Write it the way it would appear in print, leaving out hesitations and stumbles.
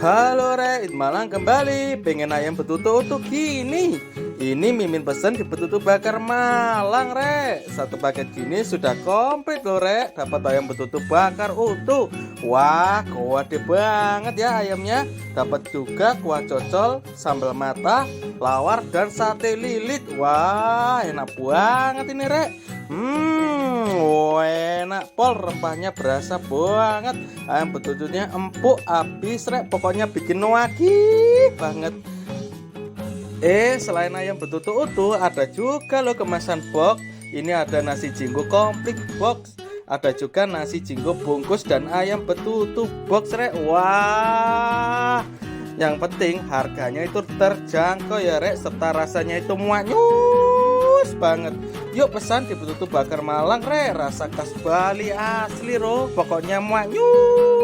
Halo Rek, Malang kembali. Pengen ayam betutu utuh gini. Ini Mimin pesen di betutu bakar Malang Rek. Satu paket gini sudah komplit loh Rek. Dapat ayam betutu bakar utuh. Wah, gede banget ya ayamnya. Dapat juga kuah cocol, sambal mata, lawar dan sate lilit. Wah, enak banget ini Rek. Enak pol, rempahnya berasa banget. Ayam betutunya empuk abis Rek. Pokoknya bikin wagih banget. Selain ayam betutu utuh, ada juga loh kemasan box. Ini ada nasi jinggo komplit box, ada juga nasi jinggo bungkus dan ayam betutu box Rek. Wah, yang penting harganya itu terjangkau ya Rek, serta rasanya itu muanyus banget. Yuk pesan di betutu bakar Malang Rek, rasa khas Bali asli loh, pokoknya muanyus.